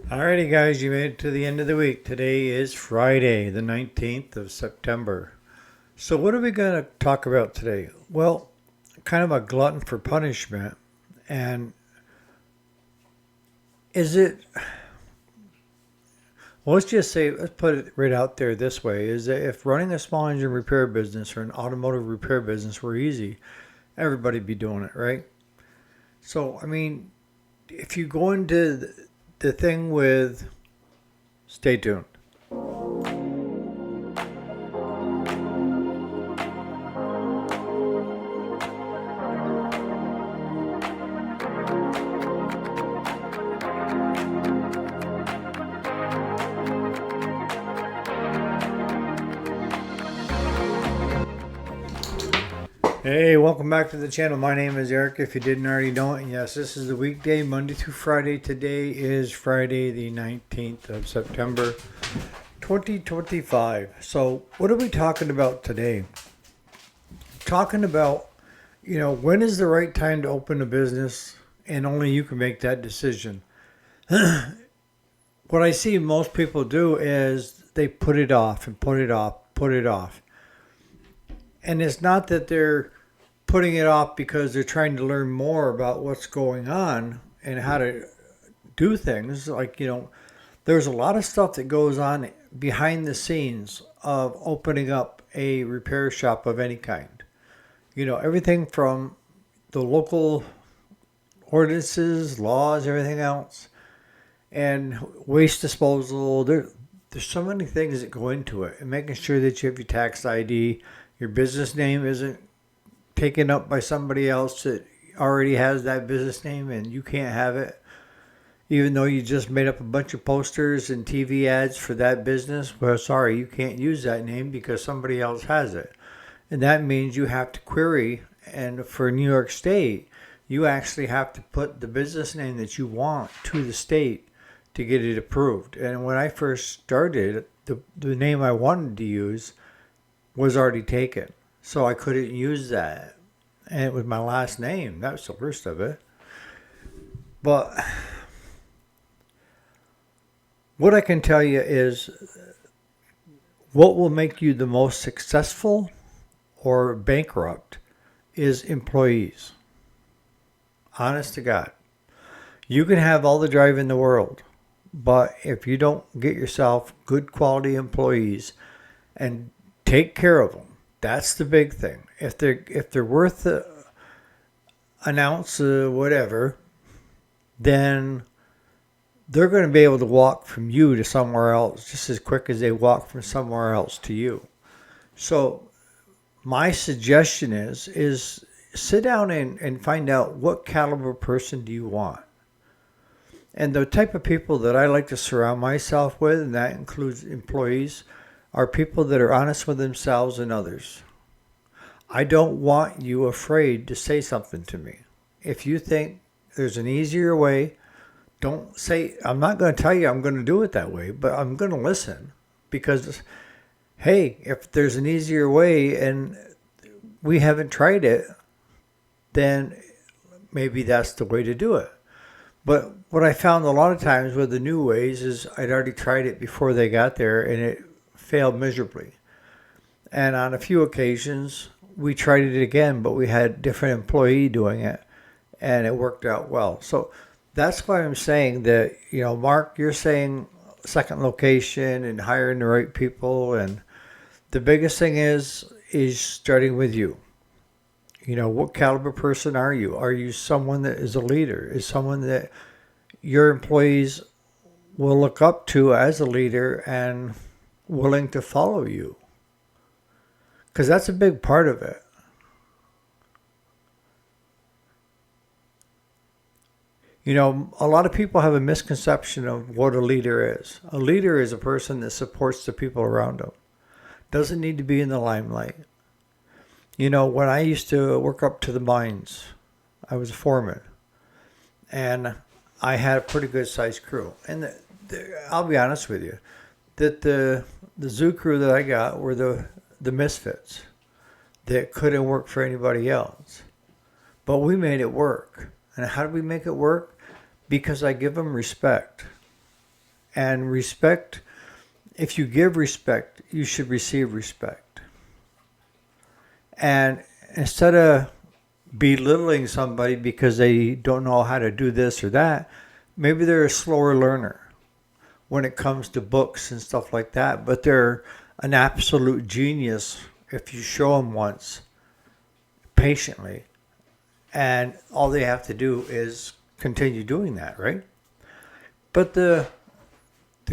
Alrighty, guys, you made it to the end of the week. Today is Friday, the 19th of September. So, what are we going to talk about today? Well, kind of a glutton for punishment. And is it, well, let's just say, let's put it right out there this way is that if running a small engine repair business or an automotive repair business were easy, everybody'd be doing it, right? So, I mean, if you go into the thing with, stay tuned. Hey, welcome back to the channel. My name is Eric, if you didn't already know it. Yes, this is the weekday, Monday through Friday. Today is Friday, the 19th of September, 2025. So, what are we talking about today? Talking about, when is the right time to open a business, and only you can make that decision. What I see most people do is they put it off and put it off, put it off. And it's not that they're putting it off because they're trying to learn more about what's going on and how to do things. Like, there's a lot of stuff that goes on behind the scenes of opening up a repair shop of any kind. Everything from the local ordinances, laws, everything else, and waste disposal. There's so many things that go into it, and making sure that you have your tax ID, your business name isn't taken up by somebody else that already has that business name and you can't have it, even though you just made up a bunch of posters and TV ads for that business. Well, sorry, you can't use that name because somebody else has it. And that means you have to query, and for New York State, you actually have to put the business name that you want to the state to get it approved. And when I first started, the name I wanted to use was already taken. So I couldn't use that. And it was my last name. That was the worst of it. But what I can tell you is what will make you the most successful or bankrupt is employees. Honest to God. You can have all the drive in the world, but if you don't get yourself good quality employees and take care of them, that's the big thing. If they're worth an ounce of whatever, then they're going to be able to walk from you to somewhere else just as quick as they walk from somewhere else to you. So my suggestion is sit down and find out what caliber person do you want. And the type of people that I like to surround myself with, and that includes employees, are people that are honest with themselves and others. I don't want you afraid to say something to me. If you think there's an easier way, don't say, I'm not going to tell you I'm going to do it that way, but I'm going to listen. Because, hey, if there's an easier way and we haven't tried it, then maybe that's the way to do it. But what I found a lot of times with the new ways is I'd already tried it before they got there and it failed miserably. And on a few occasions, we tried it again, but we had a different employee doing it, and it worked out well. So that's why I'm saying that, Mark, you're saying second location and hiring the right people. And the biggest thing is starting with you. What caliber person are you? Are you someone that is a leader? Is someone that your employees will look up to as a leader and willing to follow you? Because that's a big part of it. A lot of people have a misconception of what a leader is. A leader is a person that supports the people around them. Doesn't need to be in the limelight. When I used to work up to the mines, I was a foreman. And I had a pretty good sized crew. And I'll be honest with you, that the zoo crew that I got were the misfits that couldn't work for anybody else. But we made it work. And how did we make it work? Because I give them respect. And respect, if you give respect, you should receive respect. And instead of belittling somebody because they don't know how to do this or that, maybe they're a slower learner when it comes to books and stuff like that, but they're an absolute genius if you show them once patiently, and all they have to do is continue doing that, right? But the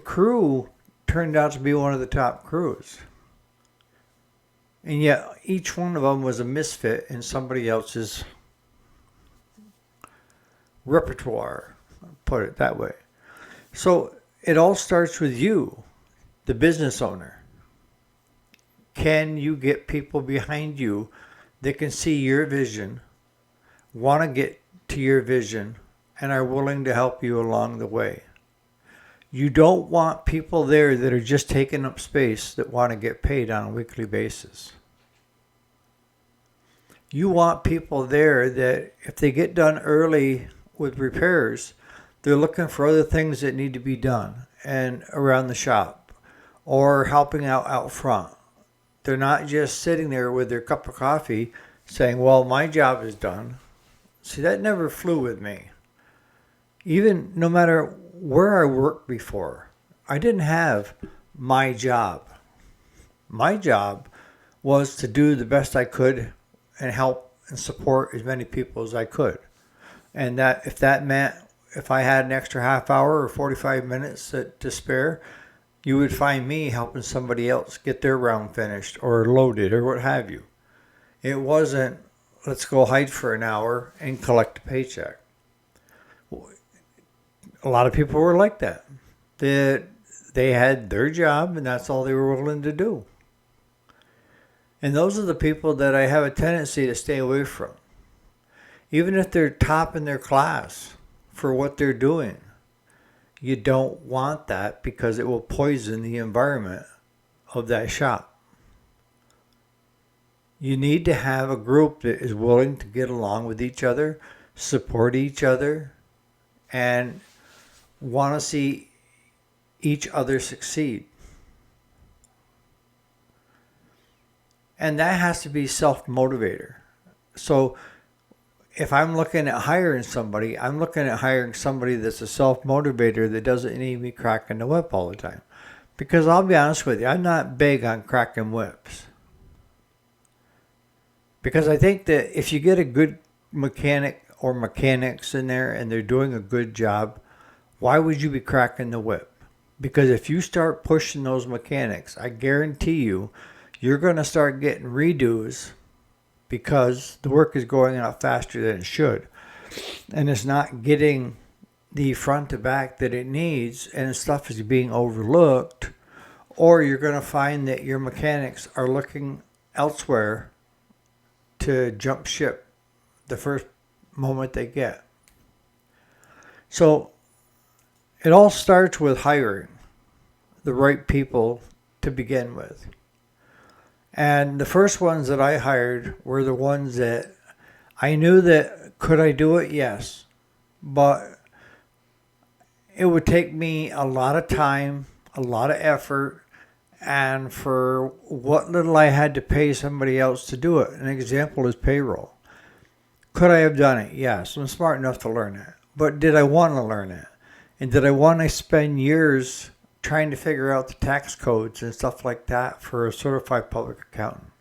crew turned out to be one of the top crews. And yet each one of them was a misfit in somebody else's repertoire, put it that way. So it all starts with you, the business owner. Can you get people behind you that can see your vision, want to get to your vision, and are willing to help you along the way? You don't want people there that are just taking up space that want to get paid on a weekly basis. You want people there that if they get done early with repairs, they're looking for other things that need to be done and around the shop or helping out front. They're not just sitting there with their cup of coffee saying, well, my job is done. See, that never flew with me. Even no matter where I worked before, I didn't have my job. My job was to do the best I could and help and support as many people as I could. And that if that meant if I had an extra half hour or 45 minutes to spare, you would find me helping somebody else get their round finished or loaded or what have you. It wasn't, let's go hide for an hour and collect a paycheck. A lot of people were like that. They had their job and that's all they were willing to do. And those are the people that I have a tendency to stay away from. Even if they're top in their class for what they're doing, you don't want that because it will poison the environment of that shop. You need to have a group that is willing to get along with each other, support each other, and want to see each other succeed. And that has to be self-motivator. So if I'm looking at hiring somebody, I'm looking at hiring somebody that's a self-motivator that doesn't need me cracking the whip all the time. Because I'll be honest with you, I'm not big on cracking whips. Because I think that if you get a good mechanic or mechanics in there and they're doing a good job, why would you be cracking the whip? Because if you start pushing those mechanics, I guarantee you, you're going to start getting redos because the work is going out faster than it should. And it's not getting the front to back that it needs, and stuff is being overlooked. Or you're going to find that your mechanics are looking elsewhere to jump ship the first moment they get. So it all starts with hiring the right people to begin with. And the first ones that I hired were the ones that I knew that could I do it? Yes. But it would take me a lot of time, a lot of effort, and for what little I had to pay somebody else to do it. An example is payroll. Could I have done it? Yes. I'm smart enough to learn it. But did I want to learn it? And did I want to spend years trying to figure out the tax codes and stuff like that for a certified public accountant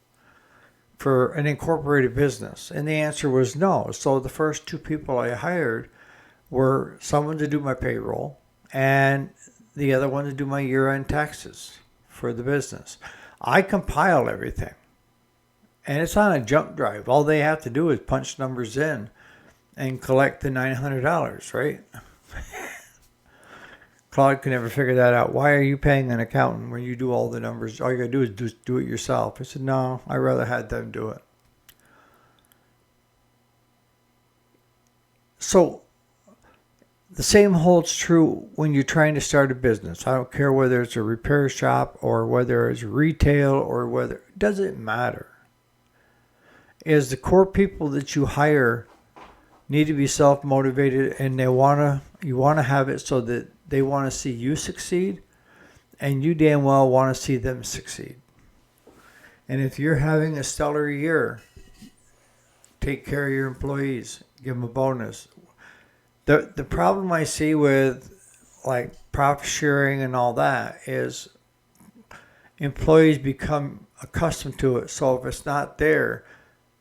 for an incorporated business? And the answer was no. So the first two people I hired were someone to do my payroll and the other one to do my year-end taxes for the business. I compile everything and it's on a jump drive. All they have to do is punch numbers in and collect the $900, right? Claude could never figure that out. Why are you paying an accountant when you do all the numbers? All you got to do is just do it yourself. I said, no, I'd rather have them do it. So the same holds true when you're trying to start a business. I don't care whether it's a repair shop or whether it's retail or whether, it doesn't matter. Is the core people that you hire need to be self-motivated and you want to have it so that they want to see you succeed, and you damn well want to see them succeed. And if you're having a stellar year, take care of your employees, give them a bonus. The problem I see with like profit sharing and all that is employees become accustomed to it. So if it's not there,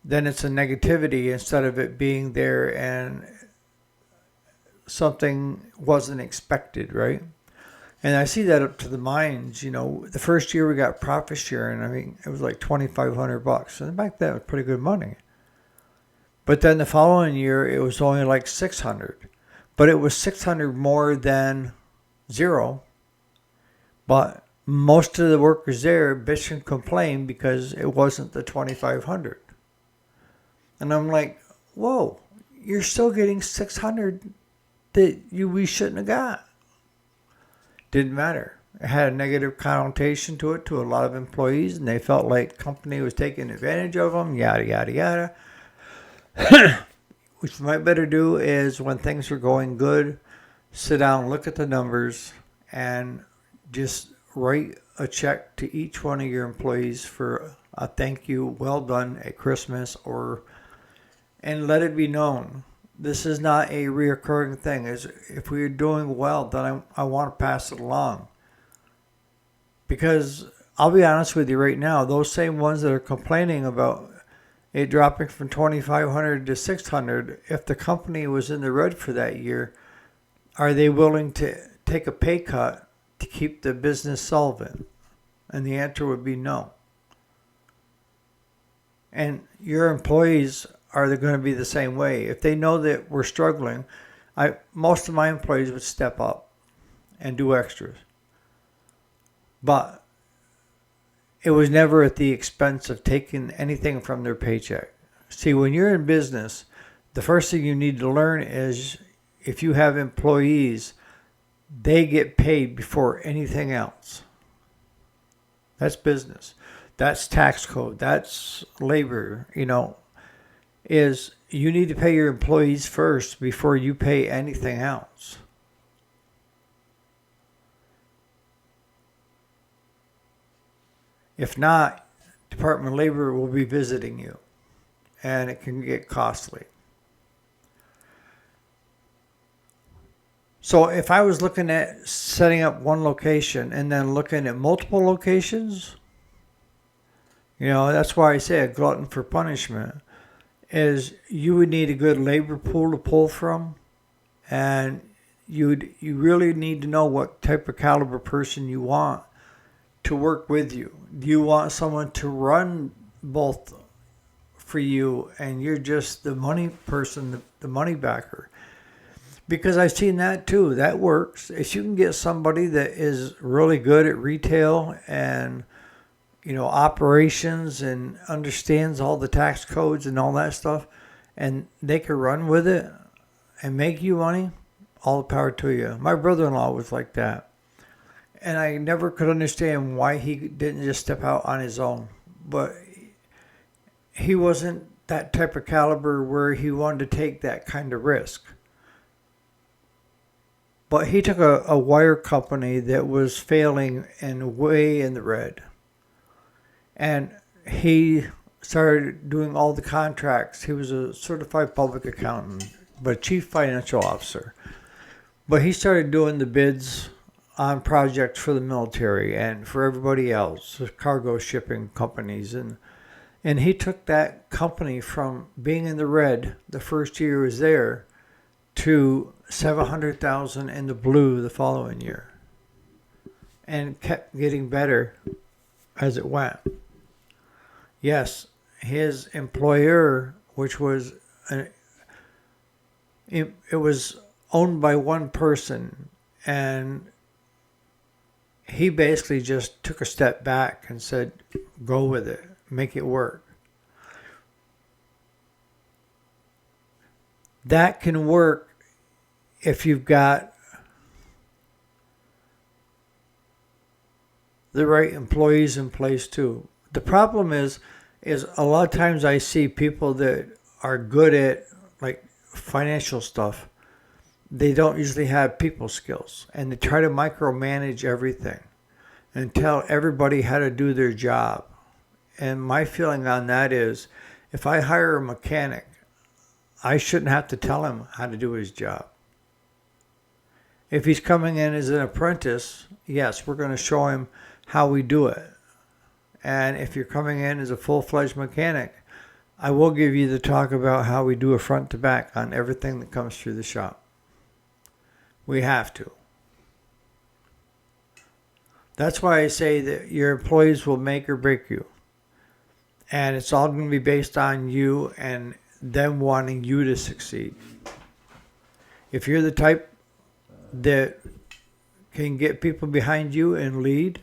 then it's a negativity instead of it being there and something wasn't expected, right? And I see that up to the mines. The first year we got profit sharing, I mean, it was like $2,500. And back then it was pretty good money. But then the following year it was only like $600. But it was $600 more than zero. But most of the workers there bitch and complain because it wasn't the $2,500. And I'm like, whoa, you're still getting $600 that we shouldn't have got. Didn't matter. It had a negative connotation to it to a lot of employees, and they felt like the company was taking advantage of them, yada, yada, yada. What you might better do is when things are going good, sit down, look at the numbers, and just write a check to each one of your employees for a thank you, well done at Christmas, and let it be known. This is not a reoccurring thing. If we're doing well, then I want to pass it along. Because I'll be honest with you right now, those same ones that are complaining about it dropping from $2,500 to $600, if the company was in the red for that year, are they willing to take a pay cut to keep the business solvent? And the answer would be no. And your employees are going to be the same way. If they know that we're struggling, most of my employees would step up and do extras. But it was never at the expense of taking anything from their paycheck. See, when you're in business, the first thing you need to learn is if you have employees, they get paid before anything else. That's business. That's tax code. That's labor. Is you need to pay your employees first before you pay anything else. If not, Department of Labor will be visiting you, and it can get costly. So if I was looking at setting up one location and then looking at multiple locations, that's why I say a glutton for punishment, is you would need a good labor pool to pull from, and you really need to know what type of caliber person you want to work with you. Do you want someone to run both for you and you're just the money person, the money backer? Because I've seen that too. That works. If you can get somebody that is really good at retail and operations and understands all the tax codes and all that stuff, and they can run with it and make you money, all the power to you. My brother-in-law was like that. And I never could understand why he didn't just step out on his own. But he wasn't that type of caliber where he wanted to take that kind of risk. But he took a wire company that was failing and way in the red. And he started doing all the contracts. He was a certified public accountant, but chief financial officer. But he started doing the bids on projects for the military and for everybody else, cargo shipping companies. And he took that company from being in the red the first year he was there to $700,000 in the blue the following year. And kept getting better as it went. Yes, his employer, which was, it was owned by one person, and he basically just took a step back and said, go with it, make it work. That can work if you've got the right employees in place too. The problem is a lot of times I see people that are good at like financial stuff, they don't usually have people skills, and they try to micromanage everything and tell everybody how to do their job. And my feeling on that is, if I hire a mechanic, I shouldn't have to tell him how to do his job. If he's coming in as an apprentice, yes, we're going to show him how we do it. And if you're coming in as a full-fledged mechanic, I will give you the talk about how we do a front to back on everything that comes through the shop. We have to. That's why I say that your employees will make or break you. And it's all going to be based on you and them wanting you to succeed. If you're the type that can get people behind you and lead,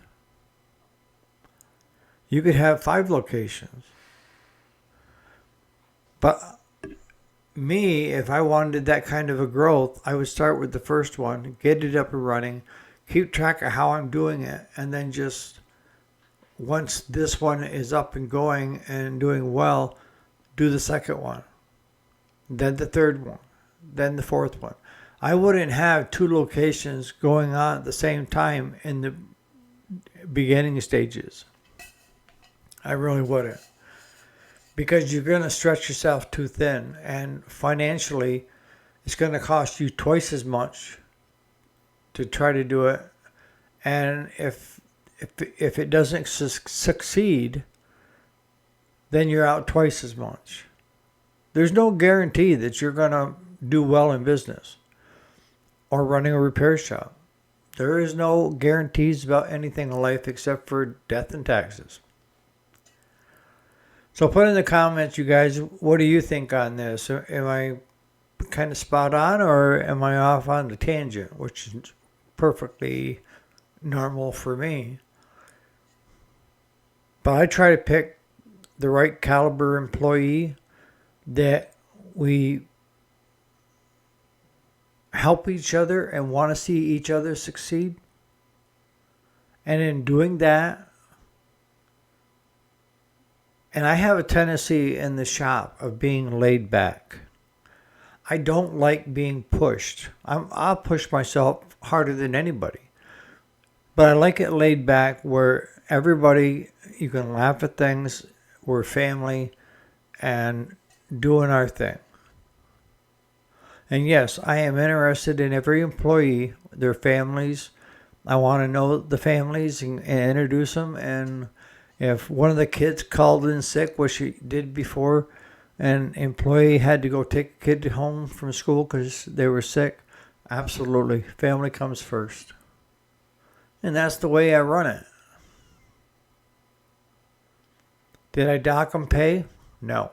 you could have 5 locations. But me, if I wanted that kind of a growth, I would start with the first one, get it up and running, keep track of how I'm doing it, and then just once this one is up and going and doing well, do the second one, then the third one, then the fourth one. I wouldn't have 2 locations going on at the same time in the beginning stages. I really wouldn't. Because you're going to stretch yourself too thin, and financially it's going to cost you twice as much to try to do it. And if it doesn't succeed, then you're out twice as much. There's no guarantee that you're going to do well in business or running a repair shop. There is no guarantees about anything in life except for death and taxes. So put in the comments, you guys, what do you think on this? Am I kind of spot on, or am I off on the tangent, which is perfectly normal for me? But I try to pick the right caliber employee that we help each other and want to see each other succeed. And in doing that, and I have a tendency in the shop of being laid back. I don't like being pushed. I'll push myself harder than anybody. But I like it laid back where everybody, you can laugh at things, we're family, and doing our thing. And yes, I am interested in every employee, their families. I want to know the families and introduce them. And if one of the kids called in sick, which he did before, an employee had to go take a kid home from school because they were sick, absolutely, family comes first. And that's the way I run it. Did I dock them pay? No.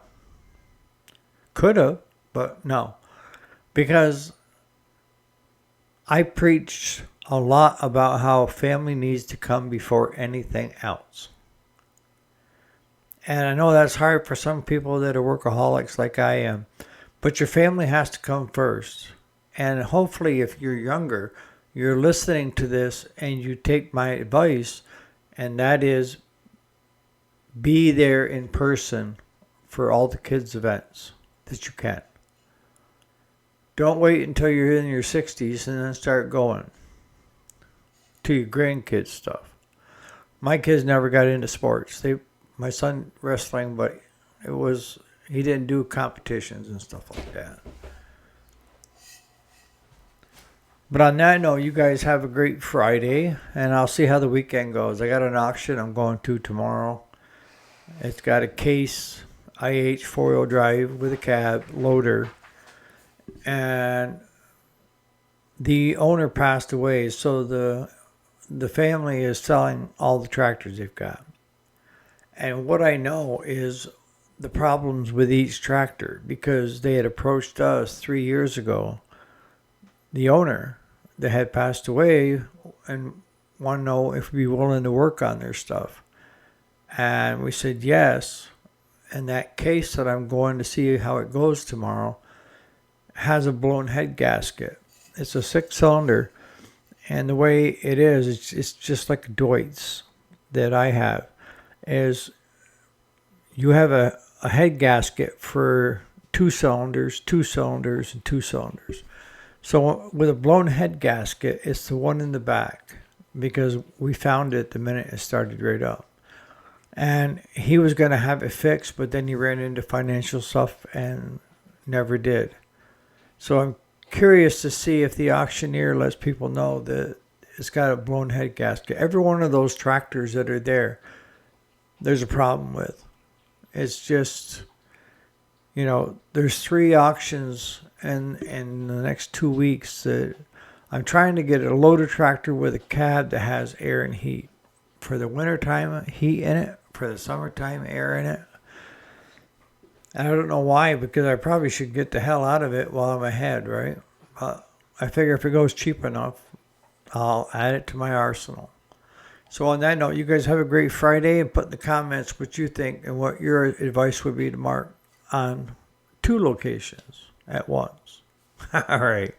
Could have, but no. Because I preach a lot about how family needs to come before anything else. And I know that's hard for some people that are workaholics like I am. But your family has to come first. And hopefully if you're younger, you're listening to this and you take my advice. And that is, be there in person for all the kids' events that you can. Don't wait until you're in your 60s and then start going to your grandkids' stuff. My kids never got into sports. My son wrestling, but he didn't do competitions and stuff like that. But on that note, you guys have a great Friday, and I'll see how the weekend goes. I got an auction I'm going to tomorrow. It's got a Case IH 4-wheel drive with a cab loader, and the owner passed away, so the family is selling all the tractors they've got. And what I know is the problems with each tractor, because they had approached us 3 years ago, the owner that had passed away, and want to know if we'd be willing to work on their stuff. And we said yes. And that Case that I'm going to see how it goes tomorrow has a blown head gasket. It's a 6-cylinder. And the way it is, it's just like a Deutz that I have. Is you have a head gasket for 2 cylinders, 2 cylinders, and 2 cylinders. So with a blown head gasket, it's the one in the back because we found it the minute it started right up. And he was going to have it fixed, but then he ran into financial stuff and never did. So I'm curious to see if the auctioneer lets people know that it's got a blown head gasket. Every one of those tractors that are there, there's a problem with. It's just, there's 3 auctions in the next 2 weeks that I'm trying to get a loader tractor with a cab that has air and heat. For the wintertime, heat in it. For the summertime, air in it. And I don't know why, because I probably should get the hell out of it while I'm ahead, right? I figure if it goes cheap enough, I'll add it to my arsenal. So on that note, you guys have a great Friday, and put in the comments what you think and what your advice would be to Mark on 2 locations at once. All right.